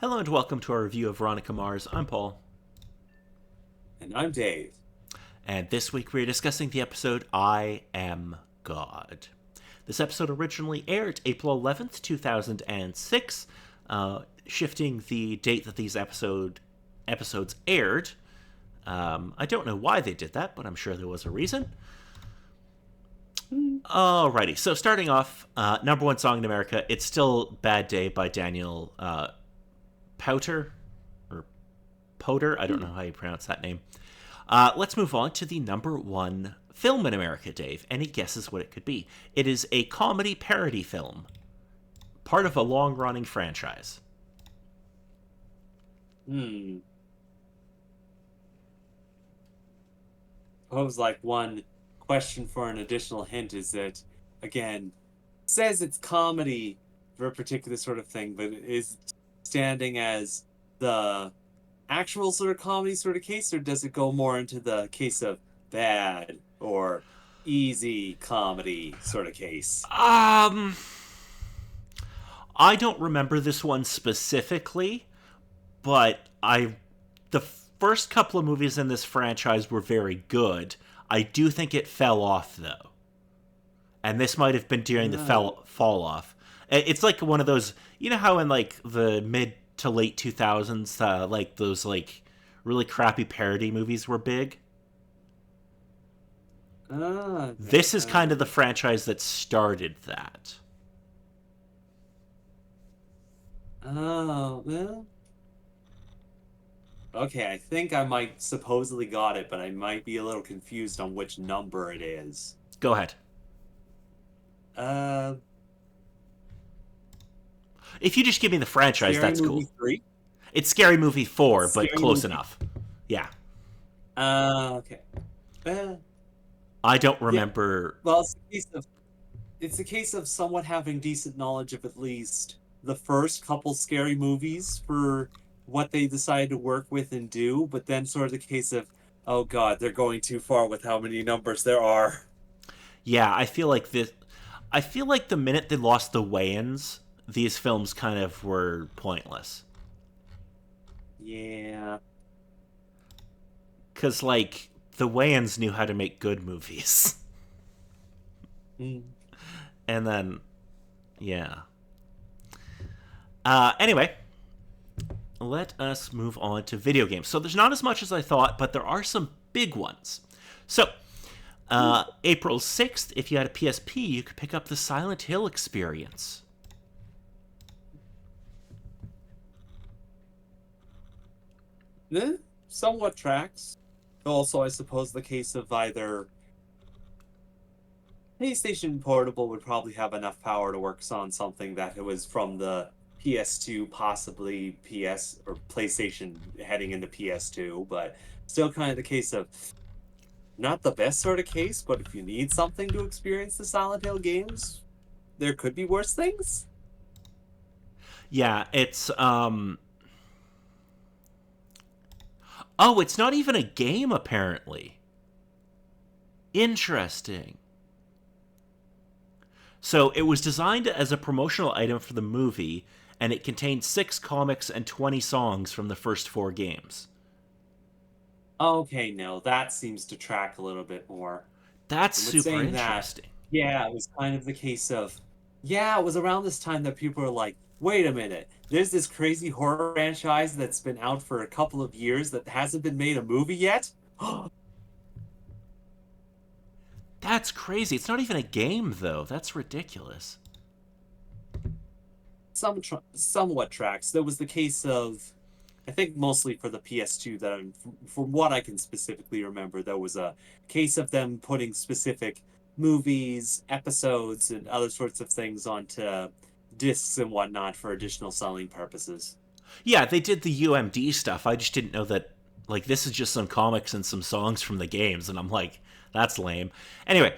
Hello and welcome to our review of Veronica Mars. I'm Paul. And I'm Dave. And this week we're discussing the episode I Am God. This episode originally aired April 11th, 2006, shifting the date that these episodes aired. I don't know why they did that, but I'm sure there was a reason. Alrighty, so starting off, number one song in America, It's Still Bad Day by Daniel Powter, or Poter, I don't know how you pronounce that name. Let's move on to the number one film in America, Dave. Any guesses what it could be? It is a comedy parody film, part of a long-running franchise. Hmm. Suppose like one question for an additional hint is that, again, says it's comedy for a particular sort of thing, but is standing as the actual sort of comedy sort of case, or does it go more into the case of bad or easy comedy sort of case? Um, I don't remember this one specifically, but the first couple of movies in this franchise were very good. I do think it fell off though, and this might have been during the Uh, fall off. It's like one of those, you know how in like the mid to late 2000s, like those like really crappy parody movies were big. okay. This is kind of the franchise that started that. Oh, well. Okay, I think I might supposedly got it, but I might be a little confused on which number it is. Go ahead. Uh, If you just give me the franchise, Scary that's Movie cool. 3? It's Scary Movie 4, but Scary close Movie. enough. Yeah. Okay. Uh, I don't yeah. remember. Well, it's a case of somewhat having decent knowledge of at least the first couple scary movies for what they decided to work with and do, but then sort of the case of, oh God, they're going too far with how many numbers there are. Yeah, I feel like this. I feel like the minute they lost the Wayans, these films kind of were pointless. Yeah. Because, like, the Wayans knew how to make good movies. Mm. And then, yeah. Anyway, let us move on to video games. So there's not as much as I thought, but there are some big ones. So, April 6th, if you had a PSP, you could pick up the Silent Hill experience. Eh, somewhat tracks. Also, I suppose the case of either PlayStation Portable would probably have enough power to work on something that it was from the PS2, possibly PS or PlayStation heading into PS2, but still kind of the case of not the best sort of case, but if you need something to experience the Silent Hill games, there could be worse things. Yeah, Oh, it's not even a game, apparently. Interesting. So it was designed as a promotional item for the movie, and it contained 6 comics and 20 songs from the first 4 games. Okay, no, that seems to track a little bit more. That's And with super saying that, interesting. yeah, it was kind of the case of, yeah, it was around this time that people were like, wait a minute, there's this crazy horror franchise that's been out for a couple of years that hasn't been made a movie yet? That's crazy. It's not even a game, though. That's ridiculous. Somewhat tracks. There was the case of, I think mostly for the PS2 that from what I can specifically remember, there was a case of them putting specific movies, episodes, and other sorts of things onto discs and whatnot for additional selling purposes. Yeah, they did the UMD stuff. I just didn't know that, like, this is just some comics and some songs from the games, and I'm like, that's lame. Anyway,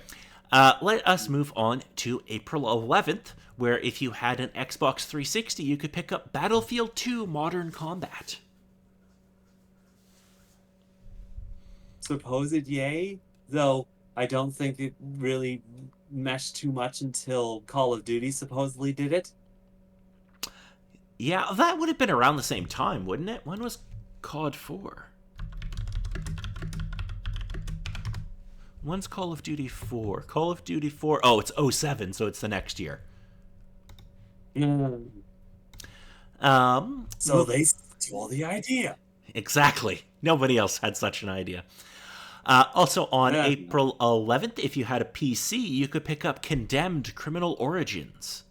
let us move on to April 11th, where if you had an Xbox 360, you could pick up Battlefield 2 Modern Combat. Supposed yay, though I don't think it really meshed too much until Call of Duty supposedly did it. Yeah, that would have been around the same time, wouldn't it? When was COD 4? When's Call of Duty 4? Call of Duty 4. Oh, it's '07, so it's the next year. Mm. Um, So they stole the idea. exactly. Nobody else had such an idea. Also, on No. April 11th, if you had a PC, you could pick up Condemned Criminal Origins.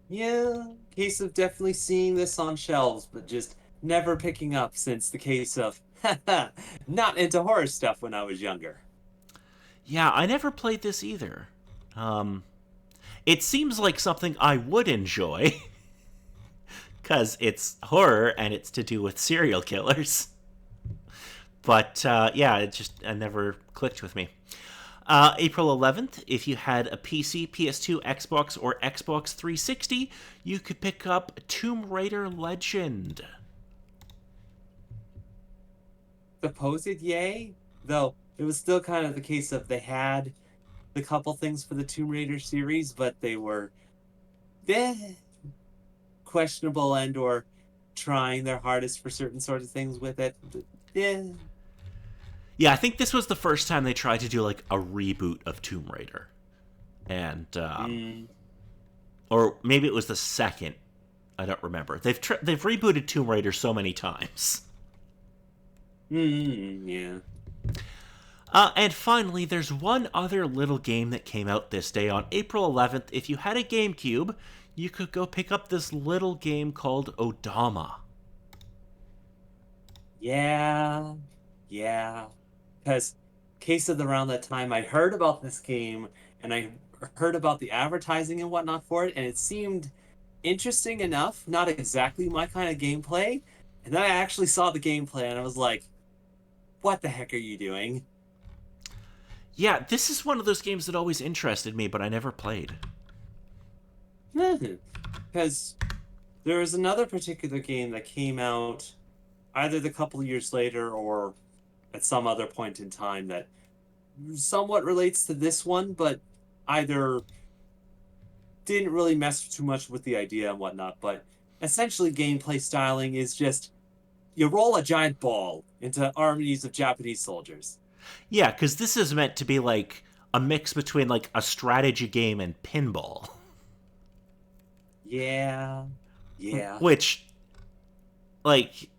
Yeah, case of definitely seeing this on shelves, but just never picking up since the case of not into horror stuff when I was younger. Yeah, I never played this either. Um, it seems like something I would enjoy, because it's horror and it's to do with serial killers. But yeah, it never clicked with me. April 11th, if you had a PC, PS2, Xbox, or Xbox 360, you could pick up Tomb Raider Legend. Supposed yay, though it was still kind of the case of they had the couple things for the Tomb Raider series, but they were eh, questionable and or trying their hardest for certain sorts of things with it. Yeah. Yeah, I think this was the first time they tried to do like a reboot of Tomb Raider. And, Mm, or maybe it was the second. I don't remember. They've rebooted Tomb Raider so many times. yeah. And finally, there's one other little game that came out this day on April 11th. If you had a GameCube, you could go pick up this little game called Odama. Yeah. Yeah. Because case of around that time, I heard about this game and I heard about the advertising and whatnot for it, and it seemed interesting enough, not exactly my kind of gameplay. And then I actually saw the gameplay and I was like, what the heck are you doing? Yeah, this is one of those games that always interested me, but I never played. Because there was another particular game that came out either the couple of years later or at some other point in time that somewhat relates to this one, but either didn't really mess too much with the idea and whatnot. But essentially, gameplay styling is just you roll a giant ball into armies of Japanese soldiers. Yeah, because this is meant to be like a mix between like a strategy game and pinball, Yeah, yeah. which like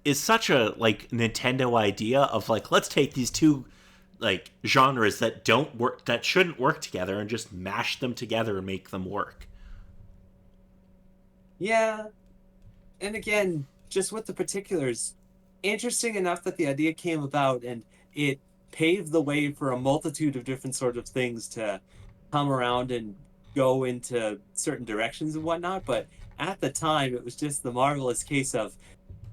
is such a like Nintendo idea of like let's take these two like genres that don't work that shouldn't work together and just mash them together and make them work. Yeah, and again, just with the particulars, interesting enough that the idea came about and it paved the way for a multitude of different sort of things to come around and go into certain directions and whatnot. But at the time, it was just the marvelous case of,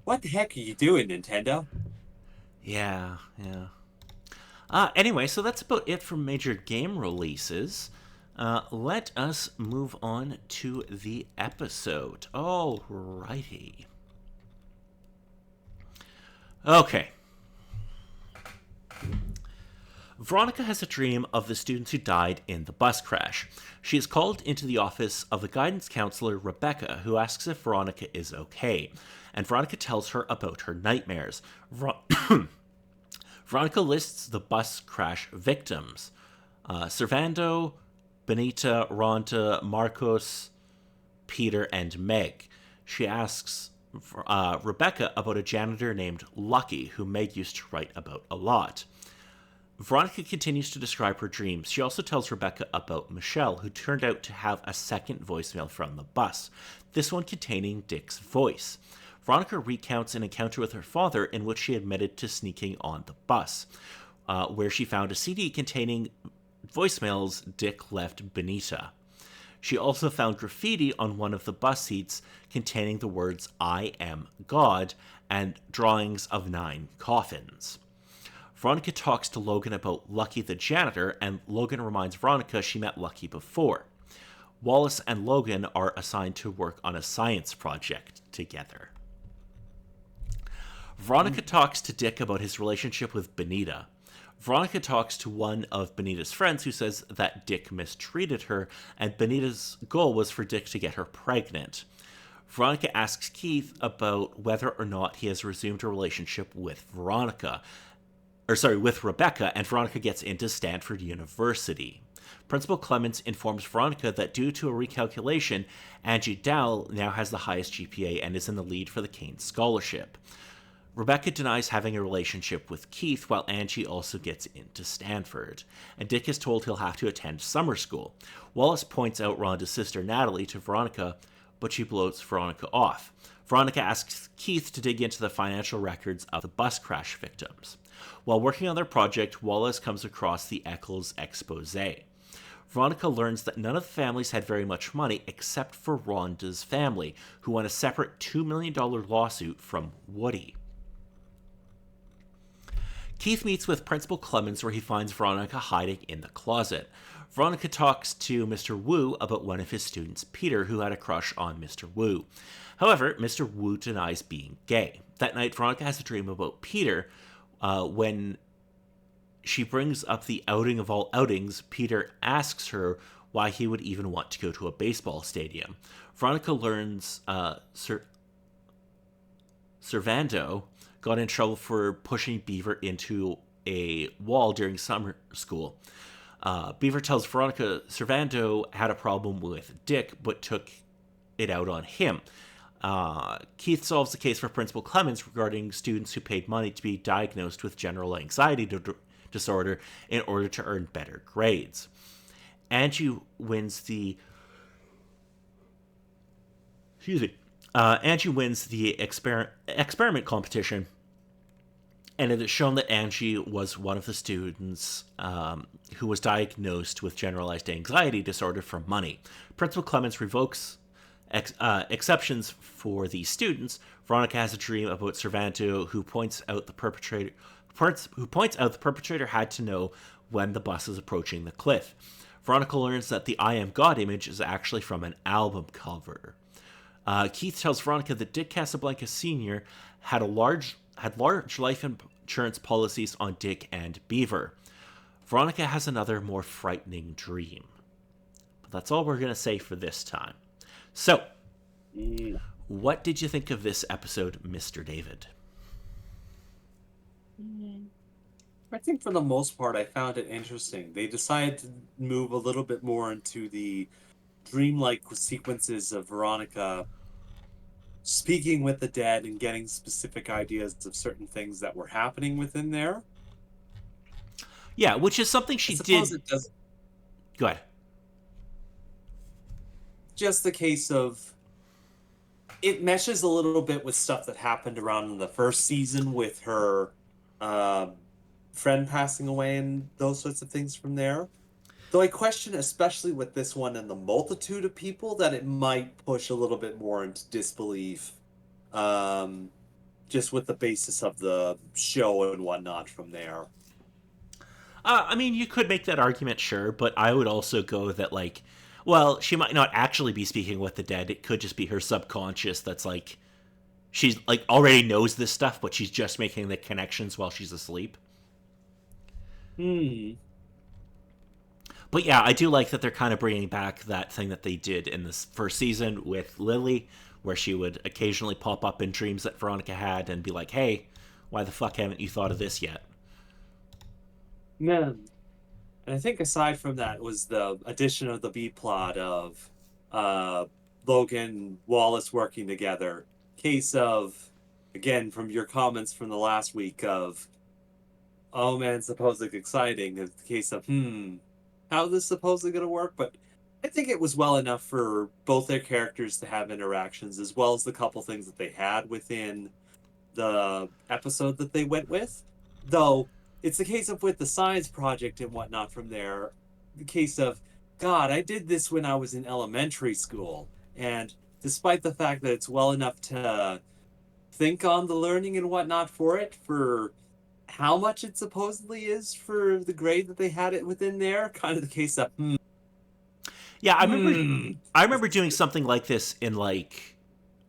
what the heck are you doing, Nintendo? Yeah, yeah. Anyway, so that's about it for major game releases. Let us move on to the episode. Alrighty. Okay. Veronica has a dream of the students who died in the bus crash. She is called into the office of the guidance counselor Rebecca, who asks if Veronica is okay, and Veronica tells her about her nightmares. Veronica lists the bus crash victims: Servando, Benita, Ronta, Marcos, Peter, and Meg. She asks Rebecca about a janitor named Lucky, who Meg used to write about a lot. Veronica continues to describe her dreams. She also tells Rebecca about Michelle, who turned out to have a second voicemail from the bus, this one containing Dick's voice. Veronica recounts an encounter with her father in which she admitted to sneaking on the bus, where she found a CD containing voicemails Dick left Benita. She also found graffiti on one of the bus seats containing the words "I am God" and drawings of 9 coffins. Veronica talks to Logan about Lucky the janitor, and Logan reminds Veronica she met Lucky before. Wallace and Logan are assigned to work on a science project together. Veronica talks to Dick about his relationship with Benita. Veronica talks to one of Benita's friends who says that Dick mistreated her, and Benita's goal was for Dick to get her pregnant. Veronica asks Keith about whether or not he has resumed a relationship with with Rebecca, and Veronica gets into Stanford University. Principal Clemens informs Veronica that due to a recalculation, Angie Dowell now has the highest GPA and is in the lead for the Kane Scholarship. Rebecca denies having a relationship with Keith, while Angie also gets into Stanford, and Dick is told he'll have to attend summer school. Wallace points out Rhonda's sister Natalie to Veronica, but she blows Veronica off. Veronica asks Keith to dig into the financial records of the bus crash victims. While working on their project, Wallace comes across the Eccles expose. Veronica learns that none of the families had very much money except for Rhonda's family, who won a separate $2 million lawsuit from Woody. Keith meets with Principal Clemens, where he finds Veronica hiding in the closet. Veronica talks to Mr. Wu about one of his students, Peter, who had a crush on Mr. Wu. However, Mr. Wu denies being gay. That night, Veronica has a dream about Peter. When she brings up the outing of all outings, Peter asks her why he would even want to go to a baseball stadium. Veronica learns Servando got in trouble for pushing Beaver into a wall during summer school. Beaver tells Veronica Servando had a problem with Dick, but took it out on him. Keith solves the case for Principal Clemens regarding students who paid money to be diagnosed with general anxiety disorder in order to earn better grades. Angie wins the experiment competition, and it is shown that Angie was one of the students who was diagnosed with generalized anxiety disorder for money. Principal Clemens revokes exceptions for these students. Veronica has a dream about Servanto, who points out the perpetrator had to know when the bus is approaching the cliff. Veronica learns that the I Am God image is actually from an album cover. Keith tells Veronica that Dick Casablanca Sr. had large life insurance policies on Dick and Beaver. Veronica has another more frightening dream. But that's all we're going to say for this time. So, what did you think of this episode, Mr. David? I think for the most part, I found it interesting. They decided to move a little bit more into the dreamlike sequences of Veronica speaking with the dead and getting specific ideas of certain things that were happening within there. Yeah, which is something she did. It does. Go ahead. Just the case of it meshes a little bit with stuff that happened around in the first season with her friend passing away and those sorts of things from there. Though I question, especially with this one and the multitude of people, that it might push a little bit more into disbelief, just with the basis of the show and whatnot from there. I mean, you could make that argument, sure, but I would also go that, like, well, she might not actually be speaking with the dead. It could just be her subconscious that's like, she's like already knows this stuff, but she's just making the connections while she's asleep. But yeah, I do like that they're kind of bringing back that thing that they did in this first season with Lily, where she would occasionally pop up in dreams that Veronica had and be like, hey, why the fuck haven't you thought of this yet? Man. And I think aside from that was the addition of the B-plot of Logan, Wallace working together. Case of, again, from your comments from the last week of, oh man, supposedly exciting. The case of, how is this supposedly going to work? But I think it was well enough for both their characters to have interactions, as well as the couple things that they had within the episode that they went with. Though, it's the case of with the science project and whatnot from there, the case of, God, I did this when I was in elementary school. And despite the fact that it's well enough to think on the learning and whatnot for it, for how much it supposedly is for the grade that they had it within there, kind of the case of, Yeah, I remember doing something like this in, like,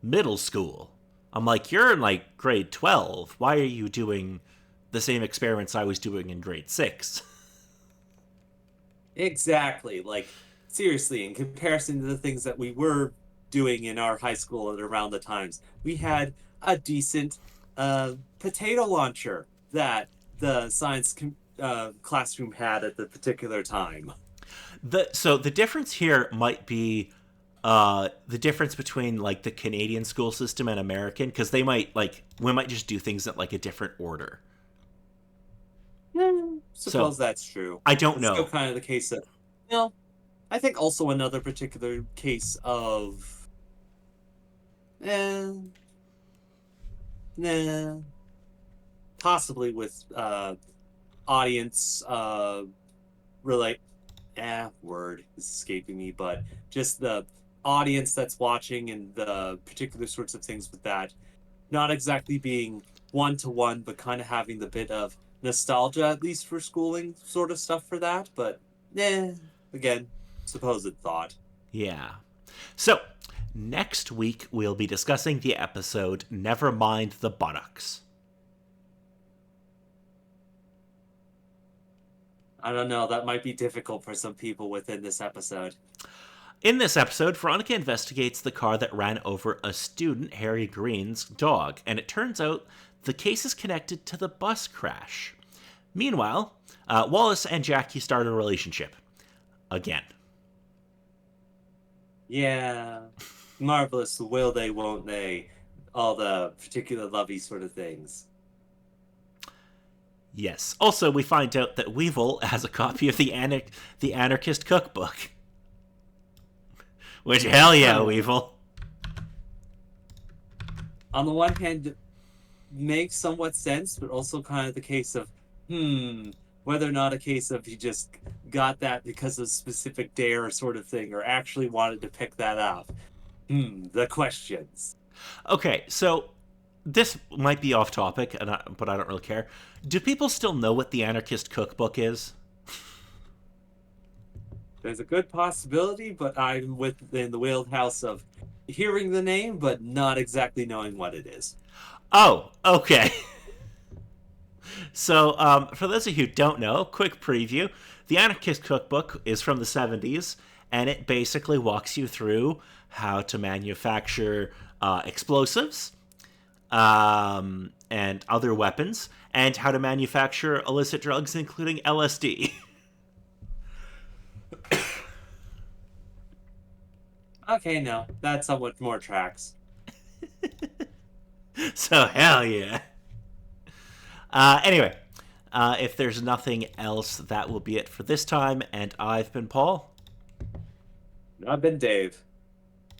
middle school. I'm like, you're in, like, grade 12. Why are you doing the same experiments I was doing in grade 6. Exactly. Like, seriously, in comparison to the things that we were doing in our high school at around the times, we had a decent potato launcher that the classroom had at the particular time. So the difference here might be the difference between like the Canadian school system and American, because we might just do things at like a different order. So Suppose that's true. I don't It's still know. kind of the case of, you know, I think also another particular case of, eh, nah, possibly with audience relate. Word is escaping me, but just the audience that's watching and the particular sorts of things with that, not exactly being one to one, but kind of having the bit of nostalgia, at least for schooling sort of stuff for that. But, again, supposed thought. Yeah. So next week we'll be discussing the episode Never Mind the Buttocks. I don't know, that might be difficult for some people within this episode. In this episode, Veronica investigates the car that ran over a student, Harry Green's dog, and it turns out the case is connected to the bus crash. Meanwhile, Wallace and Jackie start a relationship. Again. Yeah. Marvelous, will they, won't they? All the particular lovey sort of things. Yes. Also, we find out that Weevil has a copy of the Anarchist Cookbook. Which, hell yeah, Weevil. On the one hand, makes somewhat sense, but also kind of the case of, whether or not a case of he just got that because of specific dare sort of thing, or actually wanted to pick that up. The questions. Okay, so this might be off topic, but I don't really care. Do people still know what the Anarchist Cookbook is? There's a good possibility, but I'm within the wheelhouse of hearing the name, but not exactly knowing what it is. Oh, okay. So, for those of you who don't know, quick preview. The Anarchist Cookbook is from the 70s, and it basically walks you through how to manufacture explosives and other weapons, and how to manufacture illicit drugs, including LSD. Okay, no, that somewhat more tracks. So, hell yeah. Anyway, if there's nothing else, that will be it for this time, and I've been Paul. I've been Dave.